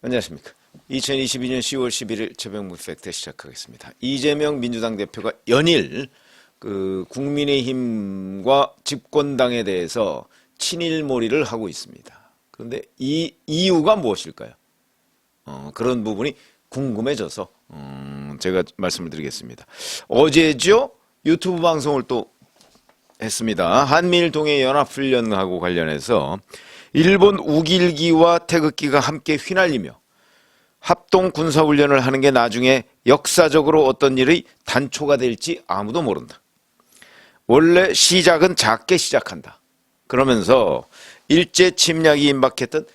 안녕하십니까. 2022년 10월 11일 최병무 팩트 시작하겠습니다. 이재명 민주당 대표가 연일 국민의힘과 집권당에 대해서 친일몰이를 하고 있습니다. 그런데 이 이유가 무엇일까요? 그런 부분이 궁금해져서 제가 말씀을 드리겠습니다. 어제죠? 유튜브 방송을 또 했습니다. 한미일 동해 연합훈련하고 관련해서 일본 우길기와 태극기가 함께 휘날리며 합동 군사훈련을 하는 게 나중에 역사적으로 어떤 일의 단초가 될지 아무도 모른다. 원래 시작은 작게 시작한다. 그러면서 일제 침략이 임박했던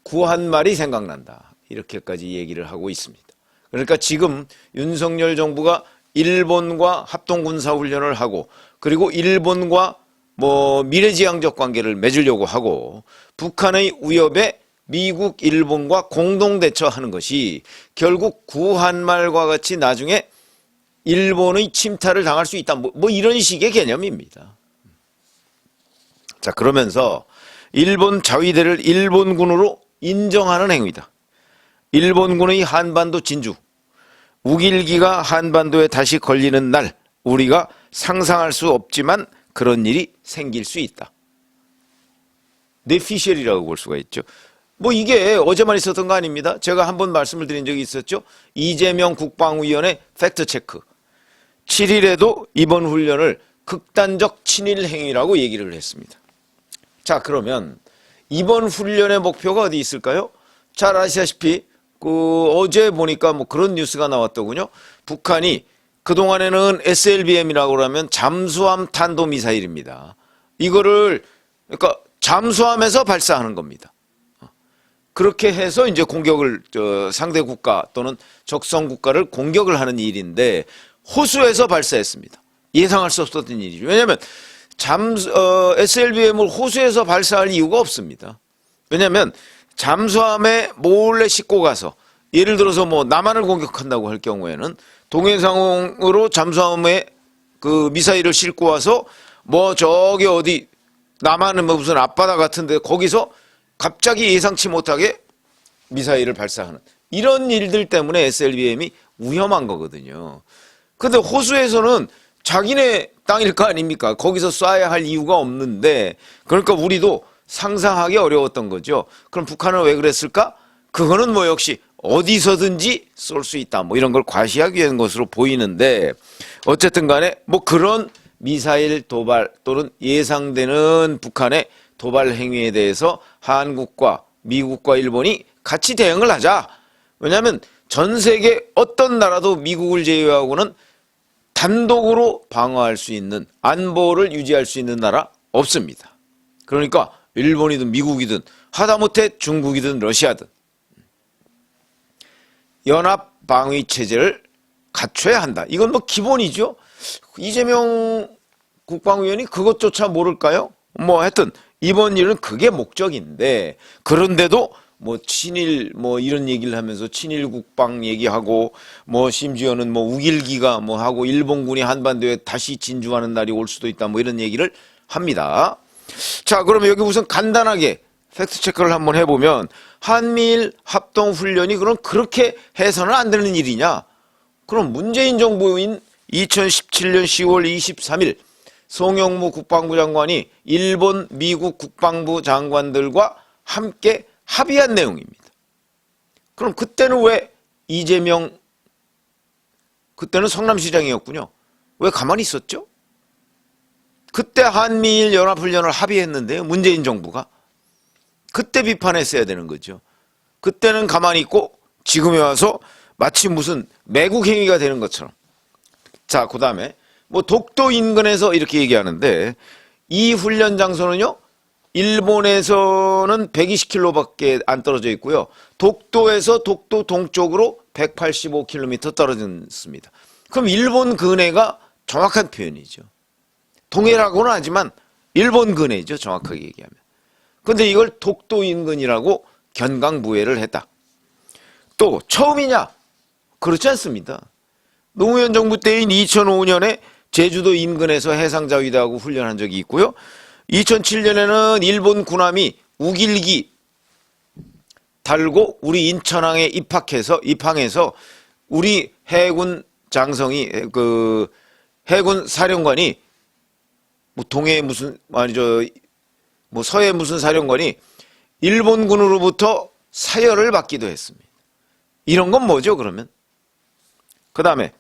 구한말이 생각난다. 이렇게까지 얘기를 하고 있습니다. 그러니까 지금 윤석열 정부가 일본과 합동군사훈련을 하고 그리고 일본과 미래지향적 관계를 맺으려고 하고 북한의 위협에 미국, 일본과 공동대처하는 것이 결국 구한말과 같이 나중에 일본의 침탈을 당할 수 있다. 이런 식의 개념입니다. 자, 그러면서 일본 자위대를 일본군으로 인정하는 행위다. 일본군의 한반도 진주, 우길기가 한반도에 다시 걸리는 날 우리가 상상할 수 없지만 그런 일이 생길 수 있다. 뇌피셜이라고 볼 수가 있죠. 이게 어제만 있었던 거 아닙니다. 제가 한번 말씀을 드린 적이 있었죠. 이재명 국방위원회 팩트체크. 7일에도 이번 훈련을 극단적 친일 행위라고 얘기를 했습니다. 자, 그러면 이번 훈련의 목표가 어디 있을까요? 잘 아시다시피 어제 보니까 그런 뉴스가 나왔더군요. 북한이 그동안에는 SLBM이라고 하면 잠수함 탄도미사일입니다. 이거를 그러니까 잠수함에서 발사하는 겁니다. 그렇게 해서 이제 공격을 상대 국가 또는 적성 국가를 공격을 하는 일인데 호수에서 발사했습니다. 예상할 수 없었던 일이죠. 왜냐하면 SLBM을 호수에서 발사할 이유가 없습니다. 왜냐하면 잠수함에 몰래 싣고 가서 예를 들어서 남한을 공격한다고 할 경우에는 동해상으로 잠수함에 미사일을 싣고 와서 저기 어디 남한은 무슨 앞바다 같은데 거기서 갑자기 예상치 못하게 미사일을 발사하는 이런 일들 때문에 SLBM이 위험한 거거든요. 근데 호수에서는 자기네 땅일 거 아닙니까? 거기서 쏴야 할 이유가 없는데 그러니까 우리도 상상하기 어려웠던 거죠. 그럼 북한은 왜 그랬을까? 그거는 역시 어디서든지 쏠 수 있다. 이런 걸 과시하기 위한 것으로 보이는데 어쨌든 간에 그런 미사일 도발 또는 예상되는 북한의 도발 행위에 대해서 한국과 미국과 일본이 같이 대응을 하자. 왜냐하면 전 세계 어떤 나라도 미국을 제외하고는 단독으로 방어할 수 있는 안보를 유지할 수 있는 나라 없습니다. 그러니까 일본이든 미국이든 하다못해 중국이든 러시아든 연합 방위 체제를 갖춰야 한다. 이건 기본이죠. 이재명 국방위원이 그것조차 모를까요? 하여튼 이번 일은 그게 목적인데 그런데도 친일 이런 얘기를 하면서 친일 국방 얘기하고 심지어는 우길기가 하고 일본군이 한반도에 다시 진주하는 날이 올 수도 있다 이런 얘기를 합니다. 자, 그러면 여기 우선 간단하게 팩트 체크를 한번 해보면 한미일 합동 훈련이 그럼 그렇게 해서는 안 되는 일이냐? 그럼 문재인 정부인 2017년 10월 23일 송영무 국방부 장관이 일본, 미국 국방부 장관들과 함께 합의한 내용입니다. 그럼 그때는 왜 그때는 성남시장이었군요. 왜 가만히 있었죠? 그때 한미일 연합훈련을 합의했는데요. 문재인 정부가. 그때 비판했어야 되는 거죠. 그때는 가만히 있고 지금에 와서 마치 무슨 매국 행위가 되는 것처럼. 자, 그 다음에 독도 인근에서 이렇게 얘기하는데 이 훈련 장소는요. 일본에서는 120km밖에 안 떨어져 있고요. 독도에서 독도 동쪽으로 185km 떨어져 있습니다. 그럼 일본 근해가 정확한 표현이죠. 동해라고는 하지만 일본 근해죠. 정확하게 얘기하면. 근데 이걸 독도 인근이라고 견강부회를 했다. 또 처음이냐? 그렇지 않습니다. 노무현 정부 때인 2005년에 제주도 인근에서 해상자위대하고 훈련한 적이 있고요. 2007년에는 일본 군함이 우길기 달고 우리 인천항에 입항해서 우리 해군 장성이 그 해군 사령관이 뭐 동해 무슨 아니죠 뭐 서해 무슨 사령관이 일본군으로부터 사열을 받기도 했습니다. 이런 건 뭐죠 그러면? 그 다음에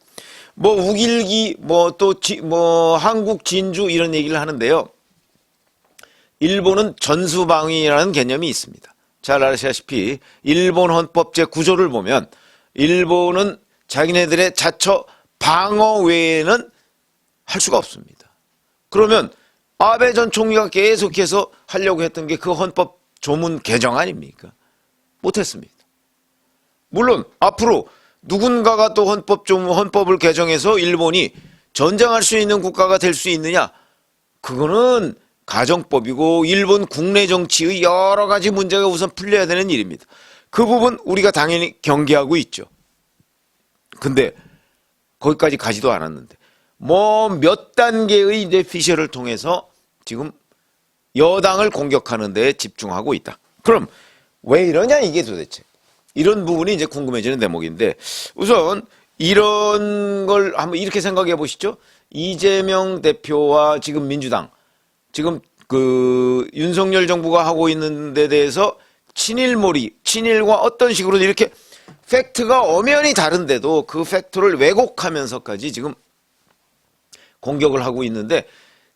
뭐 우길기 뭐 또 뭐 한국 진주 이런 얘기를 하는데요. 일본은 전수방위라는 개념이 있습니다. 잘 아시다시피 일본 헌법 제9조를 보면 일본은 자기네들의 자처 방어 외에는 할 수가 없습니다. 그러면 아베 전 총리가 계속해서 하려고 했던 게 그 헌법 조문 개정 아닙니까? 못했습니다. 물론 앞으로 누군가가 또 헌법을 개정해서 일본이 전쟁할 수 있는 국가가 될 수 있느냐? 그거는 가정법이고 일본 국내 정치의 여러 가지 문제가 우선 풀려야 되는 일입니다. 그 부분 우리가 당연히 경계하고 있죠. 근데 거기까지 가지도 않았는데 뭐 몇 단계의 이제 피셜을 통해서 지금 여당을 공격하는 데 집중하고 있다. 그럼 왜 이러냐 이게 도대체. 이런 부분이 이제 궁금해지는 대목인데 우선 이런 걸 한번 이렇게 생각해 보시죠. 이재명 대표와 지금 민주당 지금 그 윤석열 정부가 하고 있는 데 대해서 친일과 어떤 식으로 이렇게 팩트가 엄연히 다른데도 그 팩트를 왜곡하면서까지 지금 공격을 하고 있는데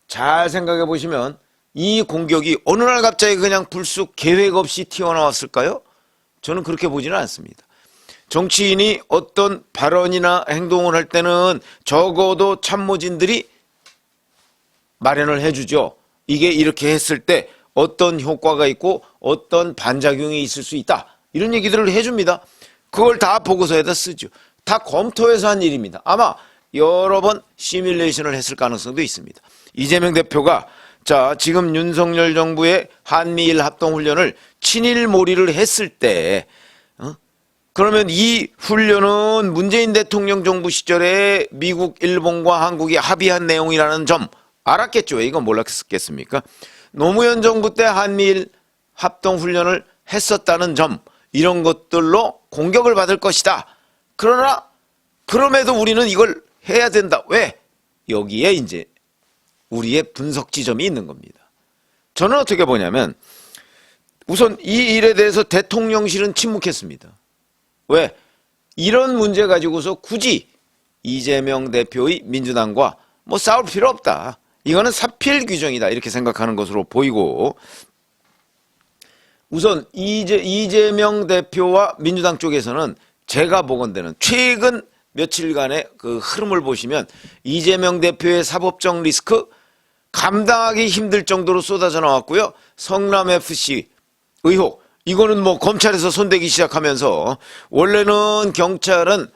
잘 생각해 보시면 이 공격이 어느 날 갑자기 그냥 불쑥 계획 없이 튀어나왔을까요? 저는 그렇게 보지는 않습니다. 정치인이 어떤 발언이나 행동을 할 때는 적어도 참모진들이 마련을 해주죠. 이게 이렇게 했을 때 어떤 효과가 있고 어떤 반작용이 있을 수 있다. 이런 얘기들을 해줍니다. 그걸 다 보고서에다 쓰죠. 다 검토해서 한 일입니다. 아마 여러 번 시뮬레이션을 했을 가능성도 있습니다. 이재명 대표가 자 지금 윤석열 정부의 한미일 합동훈련을 친일몰이를 했을 때 그러면 이 훈련은 문재인 대통령 정부 시절에 미국, 일본과 한국이 합의한 내용이라는 점 알았겠죠. 왜 이건 몰랐겠습니까? 노무현 정부 때 한미일 합동훈련을 했었다는 점 이런 것들로 공격을 받을 것이다. 그러나 그럼에도 우리는 이걸 해야 된다. 왜? 여기에 이제 우리의 분석 지점이 있는 겁니다. 저는 어떻게 보냐면 우선 이 일에 대해서 대통령실은 침묵했습니다. 왜? 이런 문제 가지고서 굳이 이재명 대표의 민주당과 뭐 싸울 필요 없다. 이거는 사필 규정이다. 이렇게 생각하는 것으로 보이고 우선 이재명 대표와 민주당 쪽에서는 제가 보건대는 최근 며칠간의 그 흐름을 보시면 이재명 대표의 사법적 리스크 감당하기 힘들 정도로 쏟아져 나왔고요. 성남FC 의혹 이거는 뭐 검찰에서 손대기 시작하면서 원래는 경찰은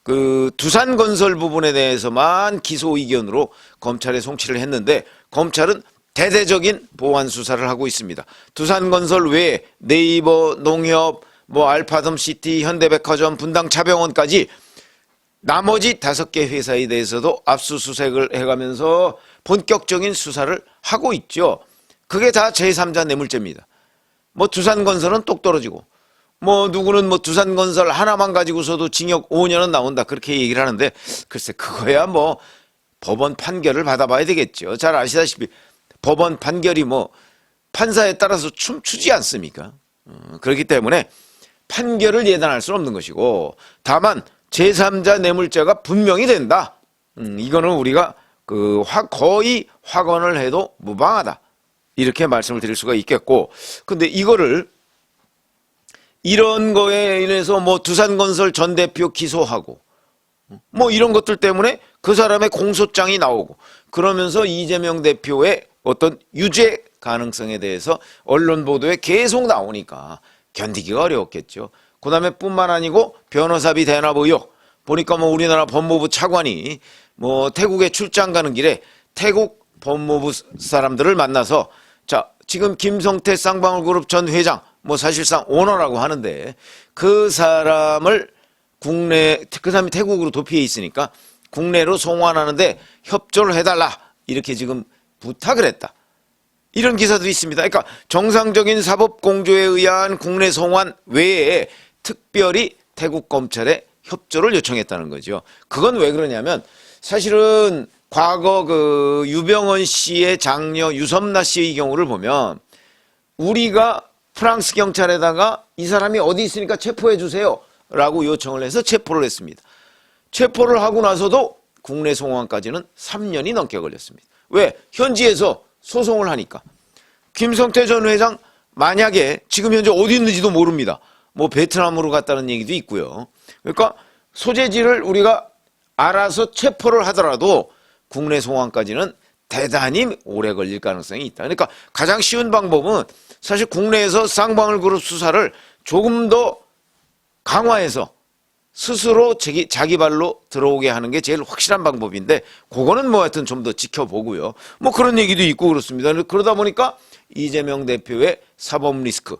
그 두산건설 부분에 대해서만 기소 의견으로 검찰에 송치를 했는데 검찰은 대대적인 보완 수사를 하고 있습니다. 두산건설 외에 네이버, 농협, 뭐 알파덤시티, 현대백화점, 분당차병원까지 나머지 5개 회사에 대해서도 압수수색을 해가면서 본격적인 수사를 하고 있죠. 그게 다 제3자 뇌물죄입니다. 뭐 두산건설은 똑 떨어지고 뭐 누구는 뭐 두산건설 하나만 가지고서도 징역 5년은 나온다 그렇게 얘기를 하는데 글쎄 그거야 뭐 법원 판결을 받아봐야 되겠죠. 잘 아시다시피 법원 판결이 뭐 판사에 따라서 춤추지 않습니까? 그렇기 때문에 판결을 예단할 수는 없는 것이고 다만 제3자 뇌물죄가 분명히 된다. 이거는 우리가 거의 확언을 해도 무방하다. 이렇게 말씀을 드릴 수가 있겠고 근데 이거를 이런 거에 인해서 뭐 두산건설 전 대표 기소하고 뭐 이런 것들 때문에 그 사람의 공소장이 나오고 그러면서 이재명 대표의 어떤 유죄 가능성에 대해서 언론 보도에 계속 나오니까 견디기가 어려웠겠죠. 그 다음에 뿐만 아니고 변호사비 대납 의혹 보니까 뭐 우리나라 법무부 차관이 뭐 태국에 출장 가는 길에 태국 법무부 사람들을 만나서 자 지금 김성태 쌍방울그룹 전 회장 뭐 사실상 오너라고 하는데 그 사람을 그 사람이 태국으로 도피해 있으니까 국내로 송환하는데 협조를 해달라 이렇게 지금 부탁을 했다. 이런 기사도 있습니다. 그러니까 정상적인 사법공조에 의한 국내 송환 외에 특별히 태국 검찰에 협조를 요청했다는 거죠. 그건 왜 그러냐면 사실은 과거 그 유병헌 씨의 장녀 유섬나 씨의 경우를 보면 우리가 프랑스 경찰에다가 이 사람이 어디 있으니까 체포해 주세요 라고 요청을 해서 체포를 했습니다. 체포를 하고 나서도 국내 송환까지는 3년이 넘게 걸렸습니다. 왜? 현지에서 소송을 하니까. 김성태 전 회장 만약에 지금 현재 어디 있는지도 모릅니다. 뭐 베트남으로 갔다는 얘기도 있고요. 그러니까 소재지를 우리가 알아서 체포를 하더라도 국내 송환까지는 대단히 오래 걸릴 가능성이 있다. 그러니까 가장 쉬운 방법은 사실 국내에서 쌍방울 그룹 수사를 조금 더 강화해서 스스로 자기 발로 들어오게 하는 게 제일 확실한 방법인데 그거는 뭐 하여튼 좀 더 지켜보고요. 뭐 그런 얘기도 있고 그렇습니다. 그러다 보니까 이재명 대표의 사법 리스크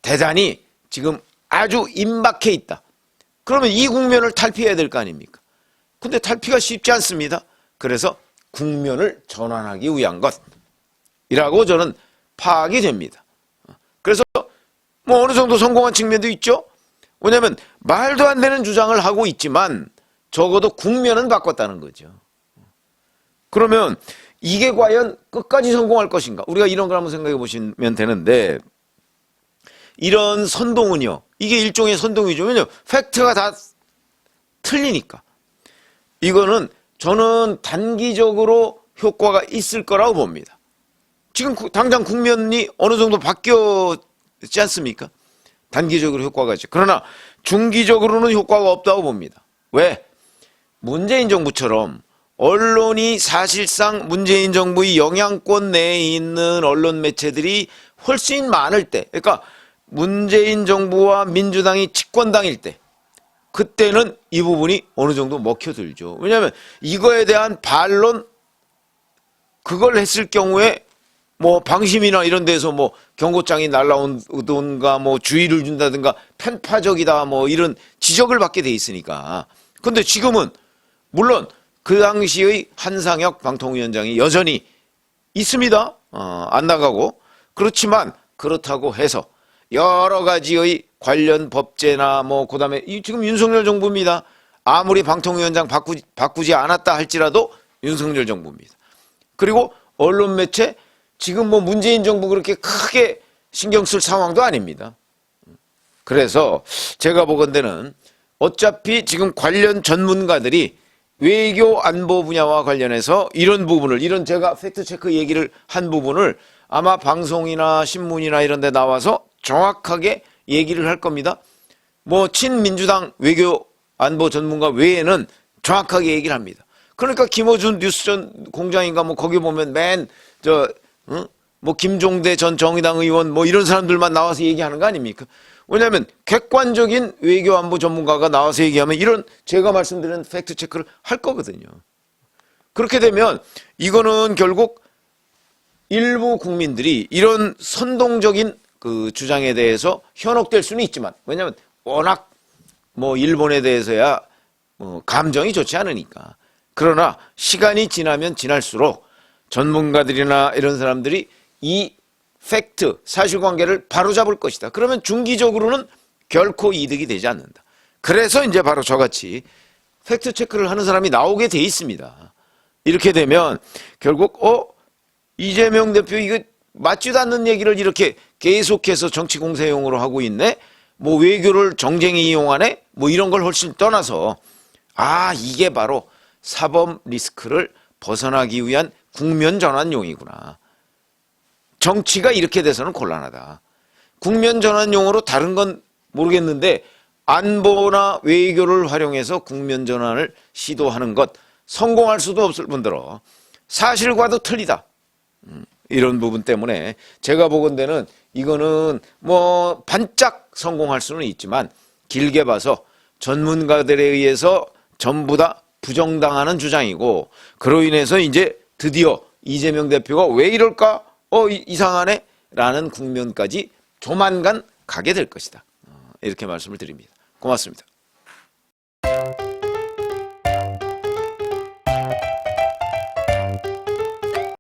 대단히 지금 아주 임박해 있다. 그러면 이 국면을 탈피해야 될 거 아닙니까? 근데 탈피가 쉽지 않습니다. 그래서 국면을 전환하기 위한 것이라고 저는 파악이 됩니다. 그래서 뭐 어느 정도 성공한 측면도 있죠. 왜냐하면 말도 안 되는 주장을 하고 있지만 적어도 국면은 바꿨다는 거죠. 그러면 이게 과연 끝까지 성공할 것인가? 우리가 이런 걸 한번 생각해 보시면 되는데 이런 선동은요. 이게 일종의 선동이죠. 왜냐하면 팩트가 다 틀리니까. 이거는 저는 단기적으로 효과가 있을 거라고 봅니다. 지금 당장 국면이 어느 정도 바뀌었지 않습니까? 단기적으로 효과가 있죠. 그러나 중기적으로는 효과가 없다고 봅니다. 왜? 문재인 정부처럼 언론이 사실상 문재인 정부의 영향권 내에 있는 언론 매체들이 훨씬 많을 때, 그러니까 문재인 정부와 민주당이 집권당일 때, 그때는 이 부분이 어느 정도 먹혀들죠. 왜냐하면 이거에 대한 반론, 그걸 했을 경우에 뭐 방심이나 이런 데서 뭐 경고장이 날라온다든가 뭐 주의를 준다든가 편파적이다 뭐 이런 지적을 받게 돼 있으니까. 근데 지금은 물론 그 당시의 한상혁 방통위원장이 여전히 있습니다. 안 나가고. 그렇지만 그렇다고 해서 여러 가지의 관련 법제나 뭐 그다음에 지금 윤석열 정부입니다. 아무리 방통위원장 바꾸지 않았다 할지라도 윤석열 정부입니다. 그리고 언론 매체 지금 뭐 문재인 정부 그렇게 크게 신경 쓸 상황도 아닙니다. 그래서 제가 보건대는 어차피 지금 관련 전문가들이 외교 안보 분야와 관련해서 이런 부분을, 이런 제가 팩트체크 얘기를 한 부분을 아마 방송이나 신문이나 이런 데 나와서 정확하게 얘기를 할 겁니다. 뭐 친민주당 외교 안보 전문가 외에는 정확하게 얘기를 합니다. 그러니까 김어준 뉴스 전 공장인가 뭐 거기 보면 뭐 김종대 전 정의당 의원 뭐 이런 사람들만 나와서 얘기하는 거 아닙니까? 왜냐하면 객관적인 외교안보 전문가가 나와서 얘기하면 이런 제가 말씀드린 팩트 체크를 할 거거든요. 그렇게 되면 이거는 결국 일부 국민들이 이런 선동적인 그 주장에 대해서 현혹될 수는 있지만, 왜냐하면 워낙 뭐 일본에 대해서야 뭐 감정이 좋지 않으니까. 그러나 시간이 지나면 지날수록 전문가들이나 이런 사람들이 이 팩트, 사실관계를 바로잡을 것이다. 그러면 중기적으로는 결코 이득이 되지 않는다. 그래서 이제 바로 저같이 팩트 체크를 하는 사람이 나오게 돼 있습니다. 이렇게 되면 결국 이재명 대표 이거 맞지도 않는 얘기를 이렇게 계속해서 정치 공세용으로 하고 있네. 뭐 외교를 정쟁에 이용하네. 뭐 이런 걸 훨씬 떠나서 이게 바로 사법 리스크를 벗어나기 위한 국면 전환용이구나. 정치가 이렇게 돼서는 곤란하다. 국면 전환용으로 다른 건 모르겠는데 안보나 외교를 활용해서 국면 전환을 시도하는 것 성공할 수도 없을 뿐더러 사실과도 틀리다. 이런 부분 때문에 제가 보건대는 이거는 뭐 반짝 성공할 수는 있지만 길게 봐서 전문가들에 의해서 전부 다 부정당하는 주장이고, 그로 인해서 이제 드디어 이재명 대표가 왜 이럴까? 이상하네? 라는 국면까지 조만간 가게 될 것이다. 이렇게 말씀을 드립니다. 고맙습니다.